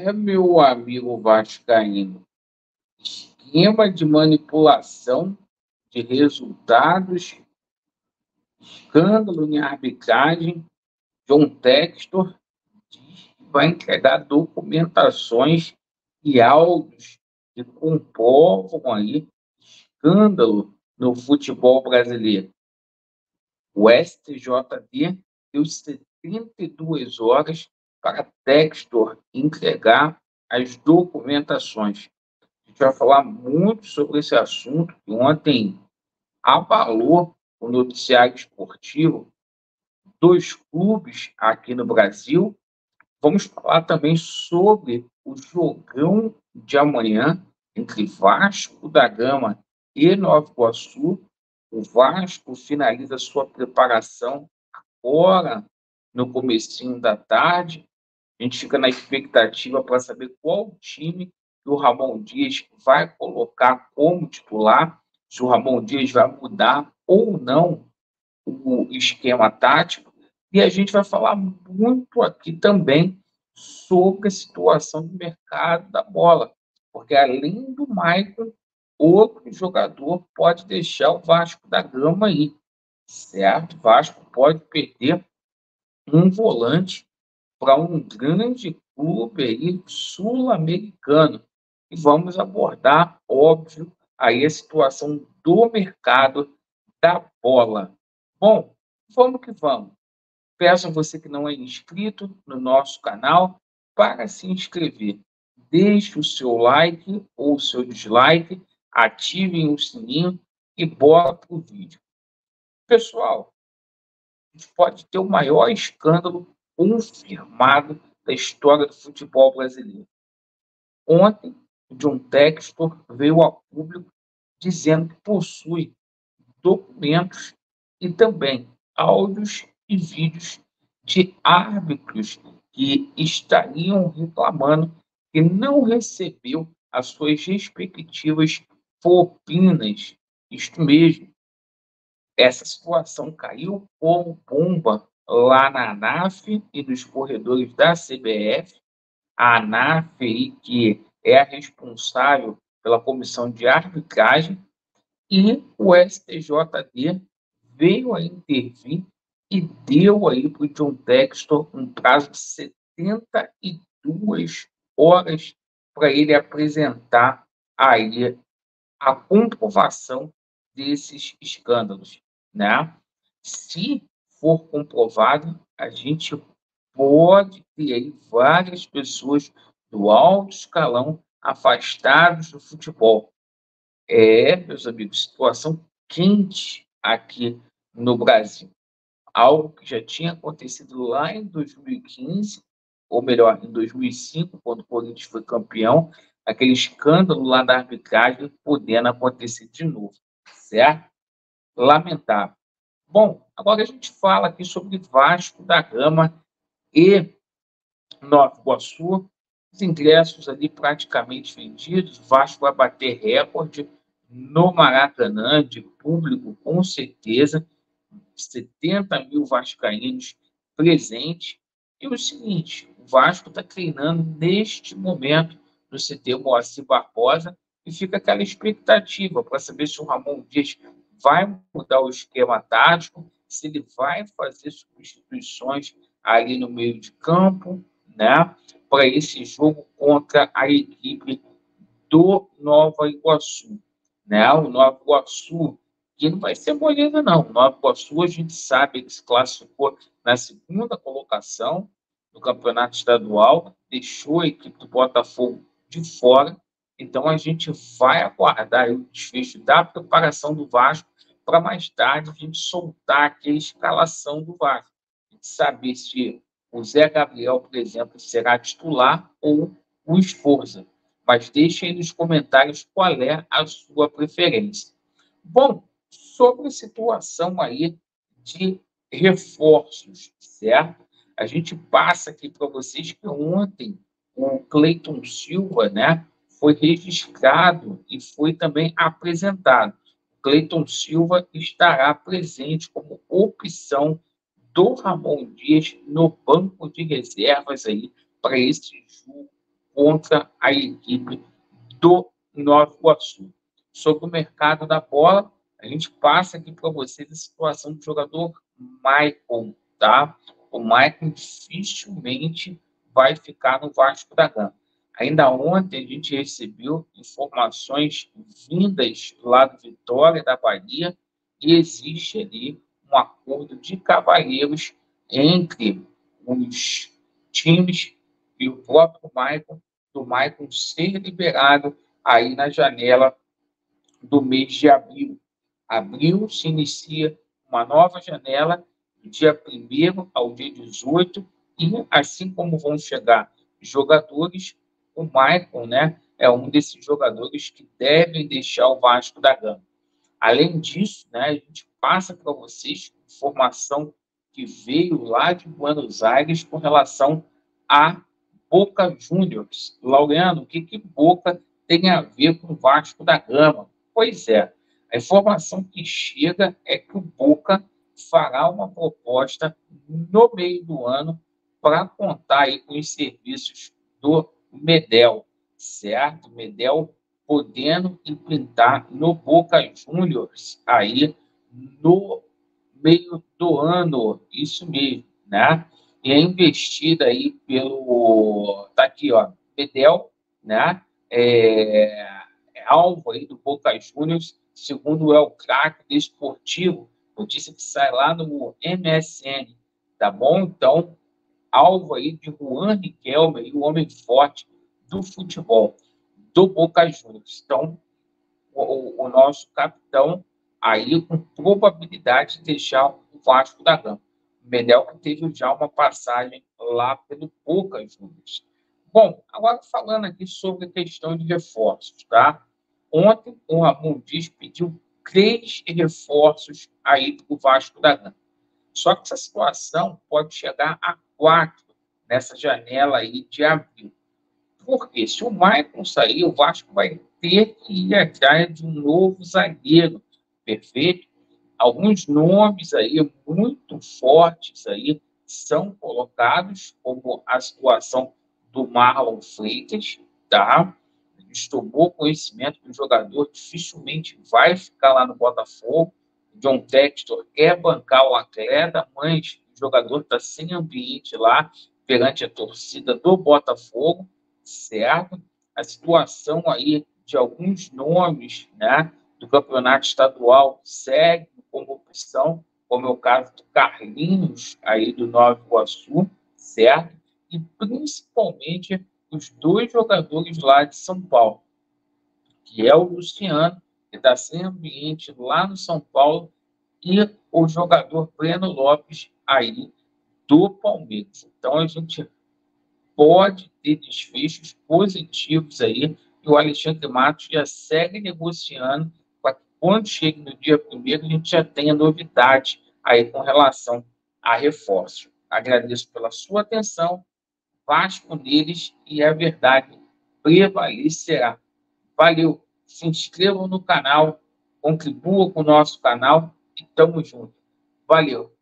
Meu amigo vascaíno, esquema de manipulação de resultados, escândalo em arbitragem. John Textor diz que vai entregar documentações e áudios que comprovam aí escândalo no futebol brasileiro. O STJD deu 72 horas para Textor entregar as documentações. A gente vai falar muito sobre esse assunto, que ontem abalou o noticiário esportivo dos clubes aqui no Brasil. Vamos falar também sobre o jogão de amanhã entre Vasco da Gama e Nova Iguaçu. O Vasco finaliza sua preparação agora no comecinho da tarde. A gente fica na expectativa para saber qual time que o Ramon Dias vai colocar como titular, se o Ramon Dias vai mudar ou não o esquema tático. E a gente vai falar muito aqui também sobre a situação do mercado da bola, porque além do Maicon, outro jogador pode deixar o Vasco da Gama aí, certo? O Vasco pode perder um volante para um grande clube aí sul-americano. E vamos abordar, óbvio, aí a situação do mercado da bola. Bom, vamos que vamos. Peço a você que não é inscrito no nosso canal para se inscrever. Deixe o seu like ou o seu dislike, ativem o sininho e bora para o vídeo. Pessoal, a gente pode ter o maior escândalo confirmado da história do futebol brasileiro. Ontem, o John Textor veio a público dizendo que possui documentos e também áudios e vídeos de árbitros que estariam reclamando que não recebeu as suas respectivas propinas. Isto mesmo, essa situação caiu como bomba lá na ANAF e nos corredores da CBF. A ANAF, aí, que é a responsável pela comissão de arbitragem, e o STJD veio a intervir e deu aí para o John Textor um prazo de 72 horas para ele apresentar aí a comprovação desses escândalos, né? Se for comprovado, a gente pode ter aí várias pessoas do alto escalão afastados do futebol. Meus amigos, situação quente aqui no Brasil. Algo que já tinha acontecido lá em 2015, ou melhor, em 2005, quando o Corinthians foi campeão, aquele escândalo lá da arbitragem podendo acontecer de novo, certo? Lamentável. Bom, agora a gente fala aqui sobre Vasco da Gama e Nova Iguaçu. Os ingressos ali praticamente vendidos. O Vasco vai bater recorde no Maracanã de público, com certeza. 70 mil vascaínos presentes. E o seguinte, o Vasco está treinando neste momento no CT Moacir Barbosa e fica aquela expectativa para saber se o Ramon Dias vai mudar o esquema tático, se ele vai fazer substituições ali no meio de campo, né, para esse jogo contra a equipe do Nova Iguaçu, né? O Nova Iguaçu, que não vai ser moleza, não. O Nova Iguaçu, a gente sabe que se classificou na segunda colocação do campeonato estadual, deixou a equipe do Botafogo de fora. Então, a gente vai aguardar o desfecho da preparação do Vasco para mais tarde a gente soltar aqui a escalação do Vasco. A gente saber se o Zé Gabriel, por exemplo, será titular ou o Esforza. Mas deixe aí nos comentários qual é a sua preferência. Bom, sobre a situação aí de reforços, certo? A gente passa aqui para vocês que ontem o Cleiton Silva, né, foi registrado e foi também apresentado. O Cleiton Silva estará presente como opção do Ramon Dias no banco de reservas aí para esse jogo contra a equipe do Nova Iguaçu. Sobre o mercado da bola, a gente passa aqui para vocês a situação do jogador Maicon, tá? O Maicon dificilmente vai ficar no Vasco da Gama. Ainda ontem a gente recebeu informações vindas lá do Vitória, da Bahia, e existe ali um acordo de cavalheiros entre os times e o próprio Maicon, do Maicon ser liberado aí na janela do mês de abril. Abril se inicia uma nova janela, do dia 1º ao dia 18, e assim como vão chegar jogadores, o Maicon, né, é um desses jogadores que devem deixar o Vasco da Gama. Além disso, né, a gente passa para vocês informação que veio lá de Buenos Aires com relação a Boca Juniors. Laureano, o que Boca tem a ver com o Vasco da Gama? Pois é, a informação que chega é que o Boca fará uma proposta no meio do ano para contar aí com os serviços do Medel, certo? Medel podendo implantar no Boca Juniors aí no meio do ano, isso mesmo, né? E é investida aí pelo, tá aqui, ó, Medel, né? É alvo aí do Boca Juniors, segundo o El Craque Desportivo, notícia que sai lá no MSN, tá bom? Então, alvo aí de Juan Riquelme, o homem forte do futebol do Boca Juniors. Então, o nosso capitão aí com probabilidade de deixar o Vasco da Gama. O Medel que teve já uma passagem lá pelo Boca Juniors. Bom, agora falando aqui sobre a questão de reforços, tá? Ontem o Ramon Dias pediu 3 reforços aí para o Vasco da Gama. Só que essa situação pode chegar a 4 nessa janela aí de abril. Porque se o Maicon sair, o Vasco vai ter que ir atrás de um novo zagueiro, perfeito? Alguns nomes aí muito fortes aí são colocados, como a situação do Marlon Freitas, tá? A gente tomou conhecimento que o jogador dificilmente vai ficar lá no Botafogo. O John Textor quer bancar o atleta, mas o jogador está sem ambiente lá perante a torcida do Botafogo, certo? A situação aí de alguns nomes, né, do campeonato estadual segue como opção, como é o caso do Carlinhos, aí do Nova Iguaçu, certo? E principalmente os 2 jogadores lá de São Paulo, que é o Luciano, que está sem ambiente lá no São Paulo, e o jogador Breno Lopes, aí do Palmeiras. Então, a gente pode ter desfechos positivos aí, e o Alexandre Matos já segue negociando para que quando chegue no dia 1º a gente já tenha novidade aí com relação a reforço. Agradeço pela sua atenção, Vasco neles e a verdade prevalecerá. Valeu, se inscrevam no canal, contribuam com o nosso canal e tamo junto. Valeu.